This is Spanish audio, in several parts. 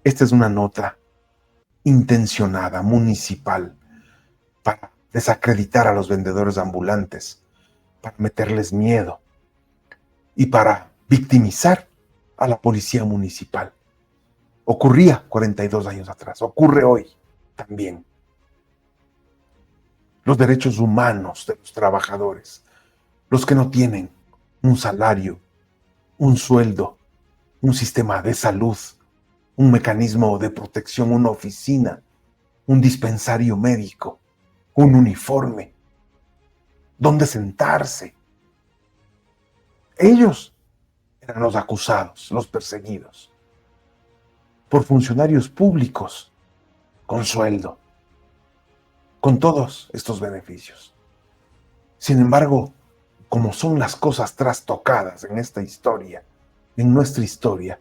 Esta es una nota intencionada, municipal, para desacreditar a los vendedores ambulantes, para meterles miedo y para victimizar a la policía municipal. Ocurría 42 años atrás, ocurre hoy también. Los derechos humanos de los trabajadores, los que no tienen un salario, un sueldo, un sistema de salud, un mecanismo de protección, una oficina, un dispensario médico, un uniforme, donde sentarse. Ellos eran los acusados, los perseguidos, por funcionarios públicos, con sueldo, con todos estos beneficios. Sin embargo, como son las cosas trastocadas en esta historia, en nuestra historia,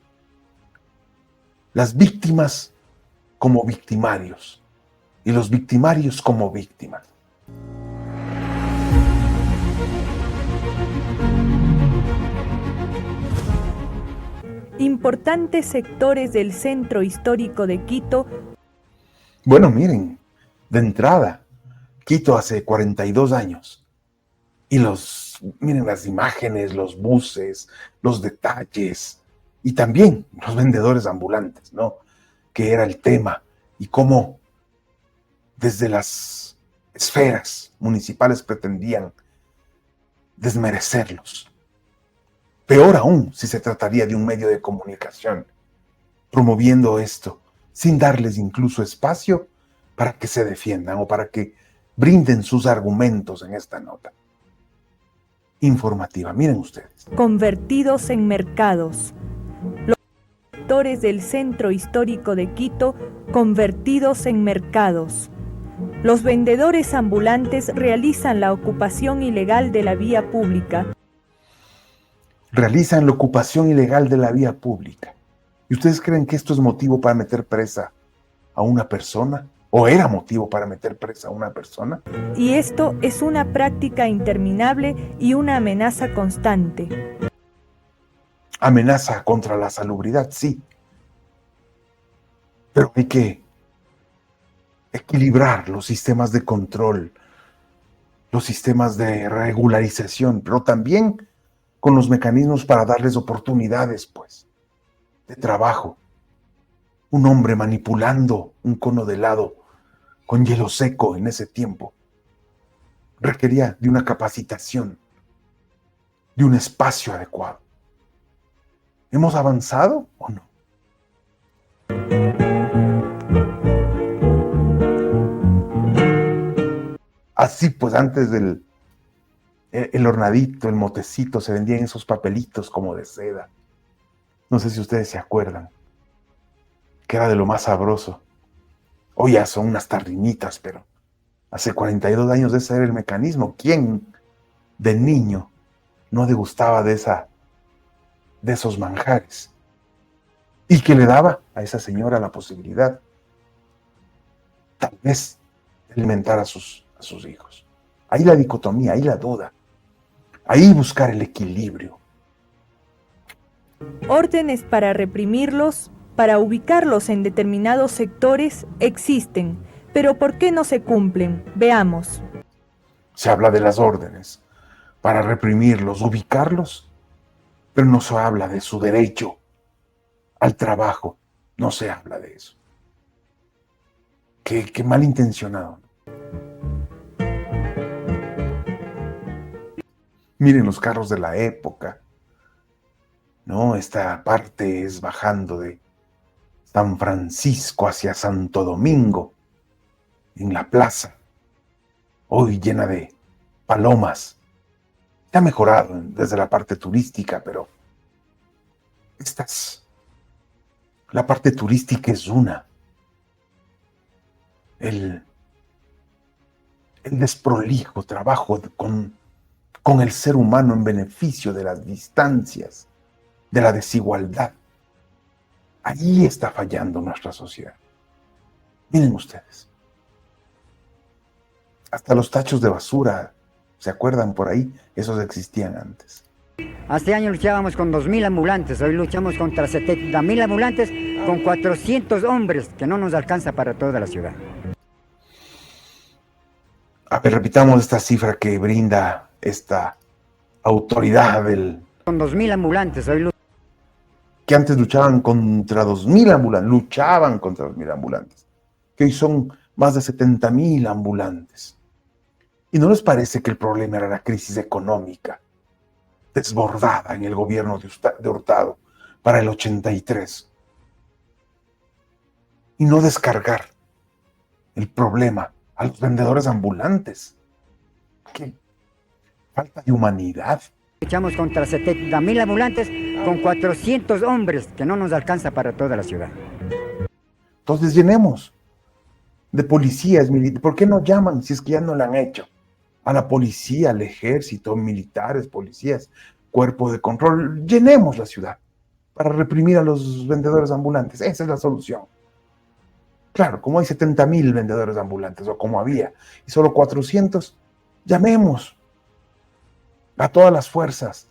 las víctimas como victimarios y los victimarios como víctimas. Importantes sectores del centro histórico de Quito. Bueno, miren, de entrada, Quito hace 42 años. Y miren las imágenes, los buses, los detalles, y también los vendedores ambulantes, ¿no? Que era el tema, y cómo desde las esferas municipales pretendían desmerecerlos. Peor aún si se trataría de un medio de comunicación, promoviendo esto, sin darles incluso espacio para que se defiendan o para que brinden sus argumentos en esta nota informativa. Miren ustedes. Convertidos en mercados. Los sectores del centro histórico de Quito convertidos en mercados. Los vendedores ambulantes realizan la ocupación ilegal de la vía pública. Realizan la ocupación ilegal de la vía pública. ¿Y ustedes creen que esto es motivo para meter presa a una persona? ¿O era motivo para meter presa a una persona? Y esto es una práctica interminable y una amenaza constante. Amenaza contra la salubridad, sí. Pero hay que equilibrar los sistemas de control, los sistemas de regularización, pero también con los mecanismos para darles oportunidades, pues, de trabajo. Un hombre manipulando un cono de helado con hielo seco en ese tiempo requería de una capacitación, de un espacio adecuado. ¿Hemos avanzado o no? Así pues, antes del el hornadito, el motecito, se vendían esos papelitos como de seda. No sé si ustedes se acuerdan, que era de lo más sabroso. Hoy ya son unas tarrinitas, pero hace 42 años ese era el mecanismo. ¿Quién de niño no degustaba de esos manjares? Y que le daba a esa señora la posibilidad, tal vez, de alimentar a sus hijos. Ahí la dicotomía, ahí la duda. Ahí buscar el equilibrio. Órdenes para reprimirlos, para ubicarlos en determinados sectores, existen. Pero ¿por qué no se cumplen? Veamos. Se habla de las órdenes para reprimirlos, ubicarlos, pero no se habla de su derecho al trabajo. No se habla de eso. Qué malintencionado. Miren los carros de la época, ¿no? Esta parte es bajando de San Francisco hacia Santo Domingo, en la plaza, hoy llena de palomas. Se ha mejorado desde la parte turística, pero la parte turística es una. El desprolijo trabajo con el ser humano en beneficio de las distancias, de la desigualdad. Ahí está fallando nuestra sociedad. Miren ustedes. Hasta los tachos de basura, ¿se acuerdan por ahí? Esos existían antes. Hace años luchábamos con 2.000 ambulantes, hoy luchamos contra 70.000 ambulantes con 400 hombres, que no nos alcanza para toda la ciudad. A ver, repitamos esta cifra que brinda esta autoridad Con 2.000 ambulantes, hoy que antes luchaban contra 2.000 ambulantes, que hoy son más de 70.000 ambulantes. ¿Y no les parece que el problema era la crisis económica desbordada en el gobierno de Hurtado para el 83? Y no descargar el problema a los vendedores ambulantes. ¡Qué falta de humanidad! luchamos contra 70.000 ambulantes con 400 hombres, que no nos alcanza para toda la ciudad. Entonces llenemos de policías militares. ¿Por qué no llaman, si es que ya no lo han hecho, a la policía, al ejército, militares, policías, cuerpo de control? Llenemos la ciudad para reprimir a los vendedores ambulantes. Esa es la solución. Claro, como hay 70.000 vendedores ambulantes, o como había, y solo 400, llamemos a todas las fuerzas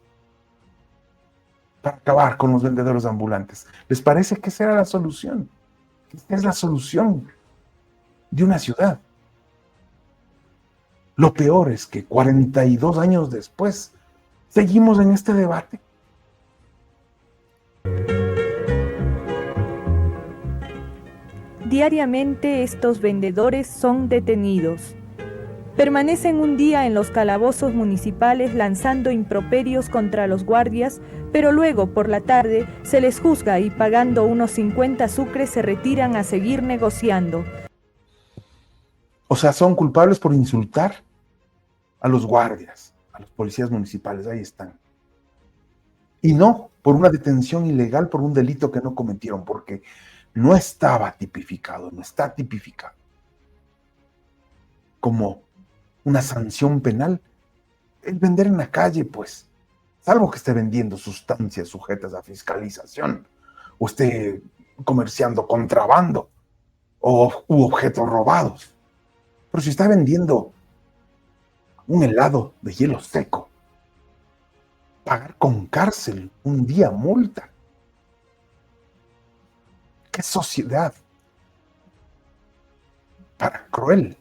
para acabar con los vendedores ambulantes. ¿Les parece que esa era la solución? Esta es la solución de una ciudad. Lo peor es que 42 años después seguimos en este debate. Diariamente estos vendedores son detenidos. Permanecen un día en los calabozos municipales lanzando improperios contra los guardias, pero luego por la tarde se les juzga y pagando unos 50 sucres se retiran a seguir negociando. O sea, son culpables por insultar a los guardias, a los policías municipales, ahí están. Y no por una detención ilegal por un delito que no cometieron, porque no estaba tipificado, no está tipificado como una sanción penal el vender en la calle, pues, salvo que esté vendiendo sustancias sujetas a fiscalización, o esté comerciando contrabando u objetos robados. Pero si está vendiendo un helado de hielo seco, pagar con cárcel, un día multa. ¡Qué sociedad tan cruel!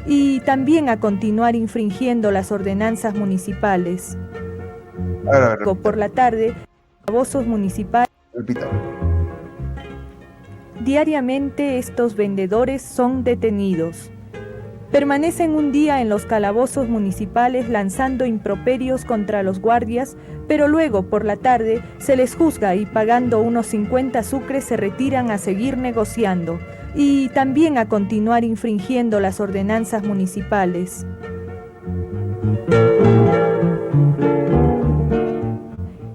Y también a continuar infringiendo las ordenanzas municipales. Por la tarde, calabozos municipales. Repita. Diariamente estos vendedores son detenidos. Permanecen un día en los calabozos municipales lanzando improperios contra los guardias, pero luego por la tarde se les juzga y pagando unos 50 sucres se retiran a seguir negociando. Y también a continuar infringiendo las ordenanzas municipales.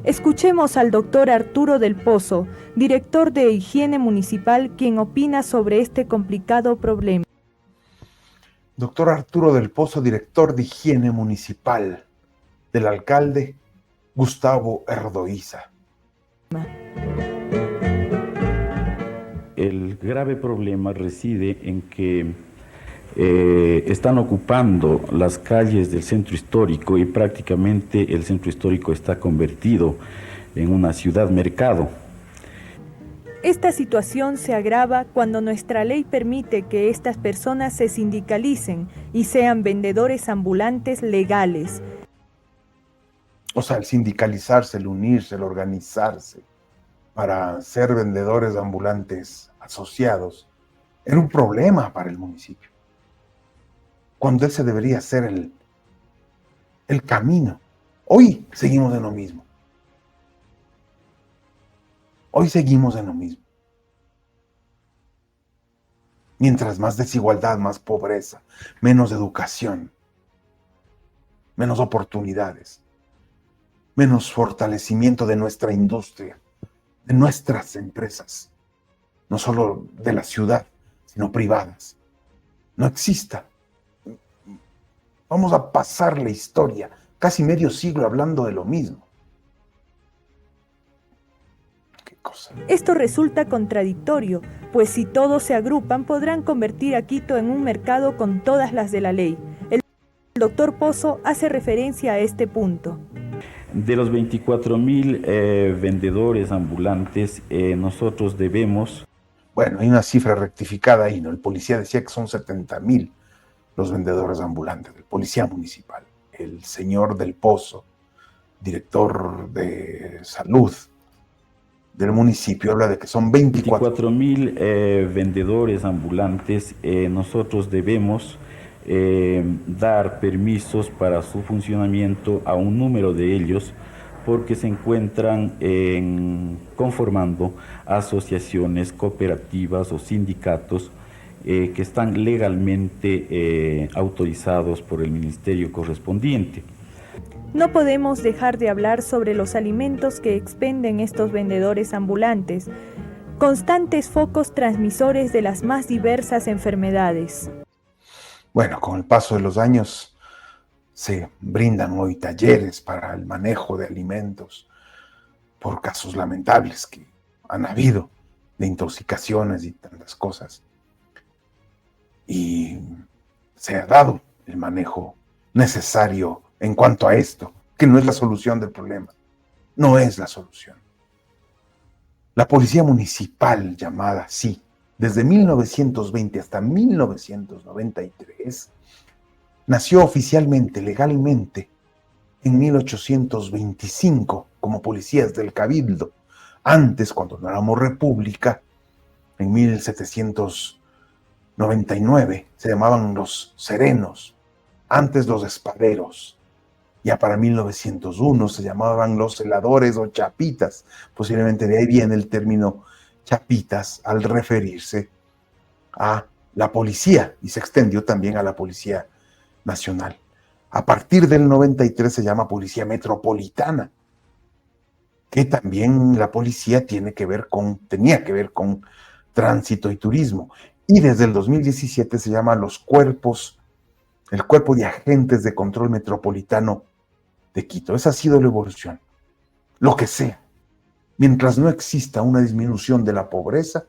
Escuchemos al doctor Arturo del Pozo, director de Higiene Municipal, quien opina sobre este complicado problema. Doctor Arturo del Pozo, director de Higiene Municipal, del alcalde Gustavo Erdoiza. El grave problema reside en que están ocupando las calles del centro histórico y prácticamente el centro histórico está convertido en una ciudad mercado. Esta situación se agrava cuando nuestra ley permite que estas personas se sindicalicen y sean vendedores ambulantes legales. O sea, el sindicalizarse, el unirse, el organizarse para ser vendedores ambulantes asociados, era un problema para el municipio. Cuando ese debería ser el camino. Hoy seguimos en lo mismo. Hoy seguimos en lo mismo. Mientras más desigualdad, más pobreza, menos educación, menos oportunidades, menos fortalecimiento de nuestra industria, de nuestras empresas, no solo de la ciudad, sino privadas, no exista. Vamos a pasar la historia, casi medio siglo hablando de lo mismo. ¿Qué cosa? Esto resulta contradictorio, pues si todos se agrupan podrán convertir a Quito en un mercado con todas las de la ley. El doctor Pozo hace referencia a este punto. De los 24.000 vendedores ambulantes, nosotros debemos... Bueno, hay una cifra rectificada ahí, ¿no? El policía decía que son 70.000 los vendedores ambulantes, el policía municipal. El señor del Pozo, director de salud del municipio, habla de que son 24.000 vendedores ambulantes. Nosotros debemos dar permisos para su funcionamiento a un número de ellos porque se encuentran conformando asociaciones, cooperativas o sindicatos que están legalmente autorizados por el ministerio correspondiente. No podemos dejar de hablar sobre los alimentos que expenden estos vendedores ambulantes, constantes focos transmisores de las más diversas enfermedades. Bueno, con el paso de los años se brindan hoy talleres para el manejo de alimentos por casos lamentables que han habido de intoxicaciones y tantas cosas. Y se ha dado el manejo necesario en cuanto a esto, que no es la solución del problema. No es la solución. La policía municipal, llamada así, desde 1920 hasta 1993, nació oficialmente, legalmente, en 1825 como policías del Cabildo. Antes, cuando no éramos república, en 1799, se llamaban los serenos, antes los espaderos. Ya para 1901 se llamaban los celadores o chapitas. Posiblemente de ahí viene el término chapitas al referirse a la policía y se extendió también a la Policía Nacional. A partir del 93 se llama Policía Metropolitana, que también la policía tenía que ver con tránsito y turismo. Y desde el 2017 se llama el Cuerpo de Agentes de Control Metropolitano de Quito. Esa ha sido la evolución. Lo que sea. Mientras no exista una disminución de la pobreza,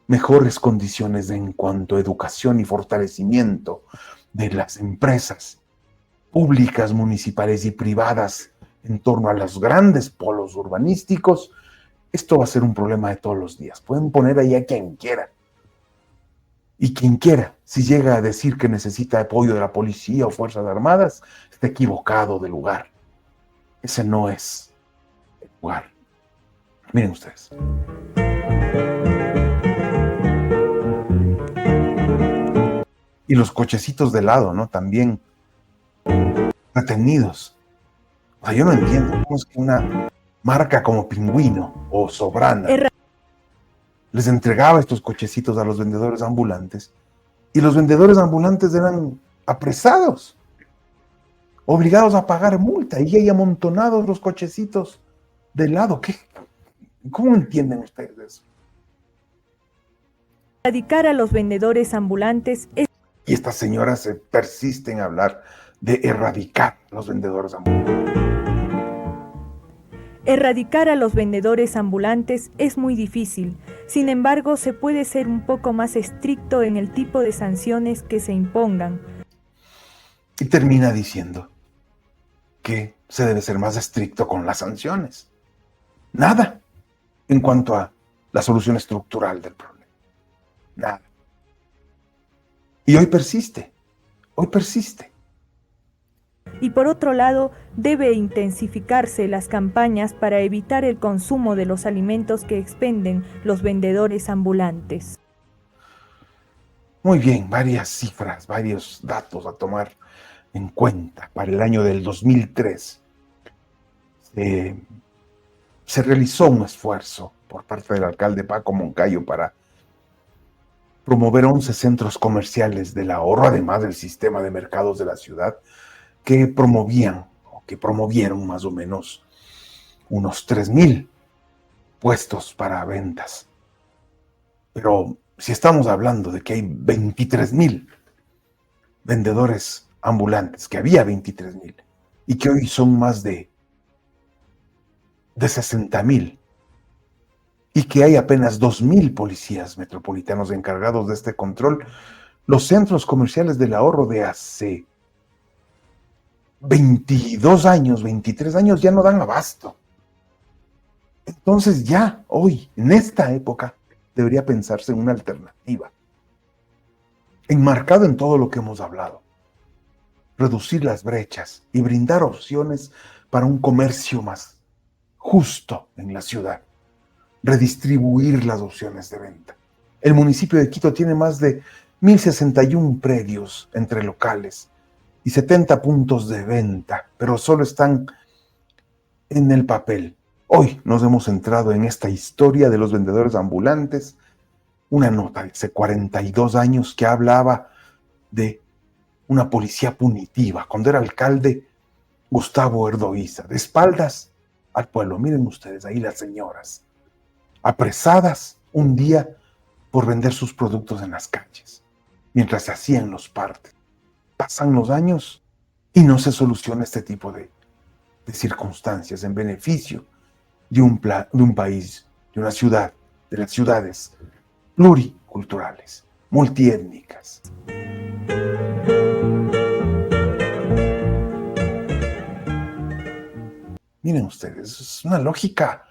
mejores condiciones en cuanto a educación y fortalecimiento de las empresas públicas, municipales y privadas en torno a los grandes polos urbanísticos, esto va a ser un problema de todos los días. Pueden poner ahí a quien quiera. Y quien quiera, si llega a decir que necesita apoyo de la policía o Fuerzas Armadas, está equivocado de lugar. Ese no es el lugar. Miren ustedes. Y los cochecitos de lado, ¿no? También retenidos. O sea, yo no entiendo cómo es que una marca como Pingüino o Sobrana les entregaba estos cochecitos a los vendedores ambulantes y los vendedores ambulantes eran apresados, obligados a pagar multa y hay amontonados los cochecitos de lado. ¿Cómo entienden ustedes eso? Erradicar a los vendedores ambulantes es... Y estas señoras se persisten en hablar de erradicar a los vendedores ambulantes. Erradicar a los vendedores ambulantes es muy difícil. Sin embargo, se puede ser un poco más estricto en el tipo de sanciones que se impongan. Y termina diciendo que se debe ser más estricto con las sanciones. Nada en cuanto a la solución estructural del problema. Nada. Y hoy persiste. Y por otro lado, debe intensificarse las campañas para evitar el consumo de los alimentos que expenden los vendedores ambulantes. Muy bien, varias cifras, varios datos a tomar en cuenta. Para el año del 2003 se realizó un esfuerzo por parte del alcalde Paco Moncayo para promover 11 centros comerciales del ahorro, además del sistema de mercados de la ciudad, que promovieron más o menos unos 3.000 puestos para ventas. Pero si estamos hablando de que hay 23.000 vendedores ambulantes, que había 23.000, y que hoy son más de 60.000, y que hay apenas 2.000 policías metropolitanos encargados de este control, los centros comerciales del ahorro de hace 22 años, 23 años ya no dan abasto. Entonces ya hoy, en esta época, debería pensarse en una alternativa, enmarcado en todo lo que hemos hablado. Reducir las brechas y brindar opciones para un comercio más justo en la ciudad. Redistribuir las opciones de venta. El municipio de Quito tiene más de 1.061 predios entre locales y 70 puntos de venta, pero solo están en el papel. Hoy nos hemos centrado en esta historia de los vendedores ambulantes, una nota de hace 42 años que hablaba de una policía punitiva, cuando era alcalde Gustavo Erdoiza, de espaldas al pueblo. Miren ustedes ahí las señoras, apresadas un día por vender sus productos en las calles, mientras se hacían los partes. Pasan los años y no se soluciona este tipo de circunstancias en beneficio de un país, de una ciudad, de las ciudades pluriculturales, multiétnicas. Miren ustedes, es una lógica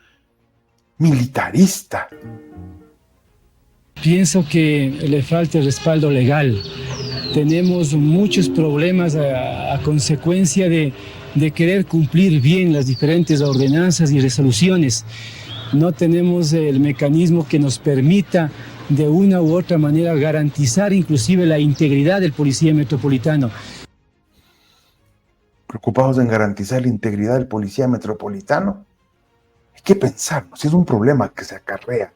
militarista. Pienso que le falta el respaldo legal. Tenemos muchos problemas a consecuencia de querer cumplir bien las diferentes ordenanzas y resoluciones. No tenemos el mecanismo que nos permita de una u otra manera garantizar inclusive la integridad del policía metropolitano. Preocupados en garantizar la integridad del policía metropolitano. Hay que pensarlo, si es un problema que se acarrea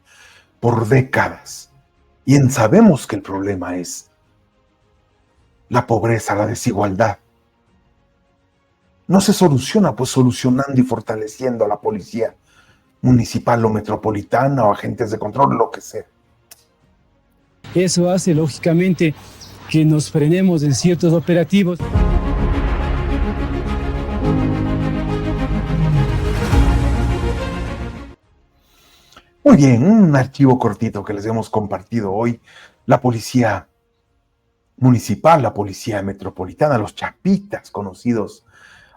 por décadas. Y sabemos que el problema es la pobreza, la desigualdad. No se soluciona pues solucionando y fortaleciendo a la policía municipal o metropolitana o agentes de control, lo que sea. Eso hace lógicamente que nos frenemos en ciertos operativos. Muy bien, un archivo cortito que les hemos compartido hoy. La policía municipal, la policía metropolitana, los chapitas conocidos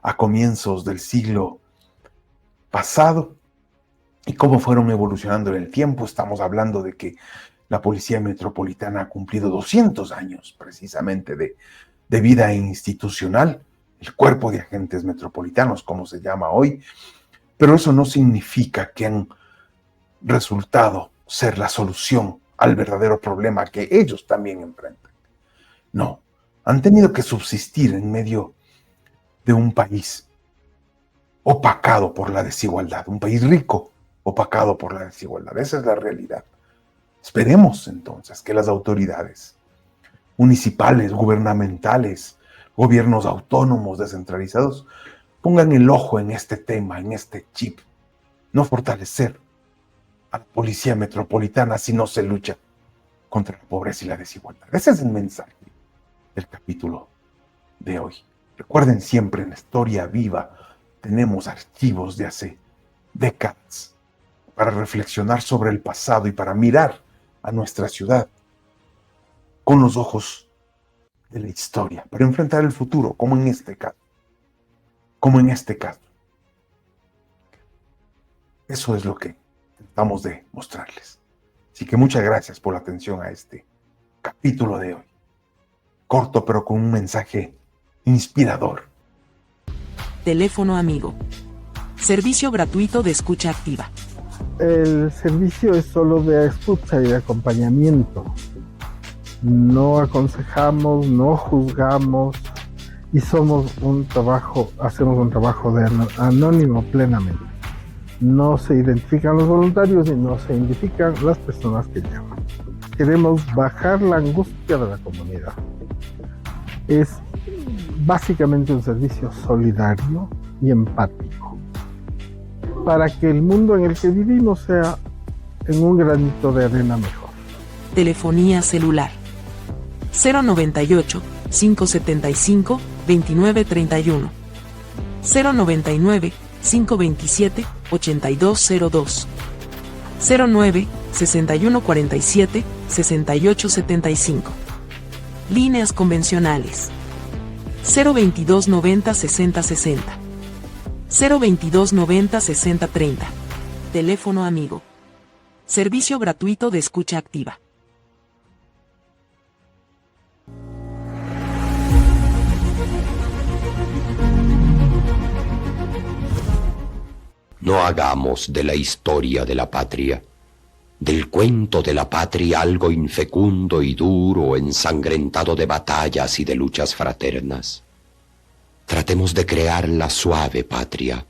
a comienzos del siglo pasado y cómo fueron evolucionando en el tiempo. Estamos hablando de que la policía metropolitana ha cumplido 200 años precisamente de vida institucional, el cuerpo de agentes metropolitanos, como se llama hoy, pero eso no significa que han resultado ser la solución al verdadero problema que ellos también enfrentan. No, han tenido que subsistir en medio de un país opacado por la desigualdad, un país rico opacado por la desigualdad. Esa es la realidad. Esperemos entonces que las autoridades municipales, gubernamentales, gobiernos autónomos, descentralizados, pongan el ojo en este tema, en este chip. No fortalecer a la policía metropolitana si no se lucha contra la pobreza y la desigualdad. Ese es el mensaje del capítulo de hoy. Recuerden siempre, en la Historia Viva tenemos archivos de hace décadas para reflexionar sobre el pasado y para mirar a nuestra ciudad con los ojos de la historia, para enfrentar el futuro, como en este caso. Eso es lo que tratamos de mostrarles. Así que muchas gracias por la atención a este capítulo de hoy. Corto, pero con un mensaje inspirador. Teléfono amigo. Servicio gratuito de escucha activa. El servicio es solo de escucha y de acompañamiento. No aconsejamos, no juzgamos y hacemos un trabajo de anónimo plenamente. No se identifican los voluntarios y no se identifican las personas que llaman. Queremos bajar la angustia de la comunidad. Es básicamente un servicio solidario y empático para que el mundo en el que vivimos sea en un granito de arena mejor. Telefonía celular 098 575 2931 099 527 8202 09 6147 6875. Líneas convencionales 022 90 60 60. 022 90 60 30. Teléfono amigo. Servicio gratuito de escucha activa. No hagamos de la historia de la patria, del cuento de la patria, algo infecundo y duro, ensangrentado de batallas y de luchas fraternas. Tratemos de crear la suave patria,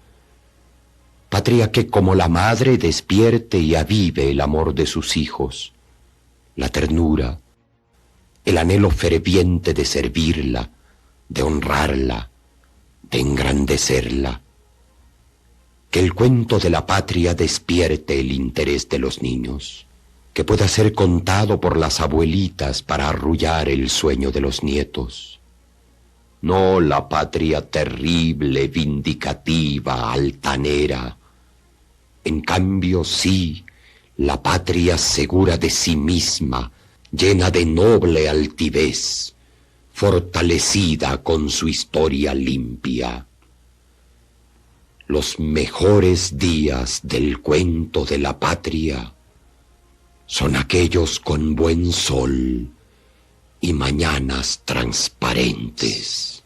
patria que como la madre despierte y avive el amor de sus hijos, la ternura, el anhelo ferviente de servirla, de honrarla, de engrandecerla. Que el cuento de la patria despierte el interés de los niños, que pueda ser contado por las abuelitas para arrullar el sueño de los nietos. No la patria terrible, vindicativa, altanera. En cambio, sí, la patria segura de sí misma, llena de noble altivez, fortalecida con su historia limpia. Los mejores días del cuento de la patria son aquellos con buen sol y mañanas transparentes.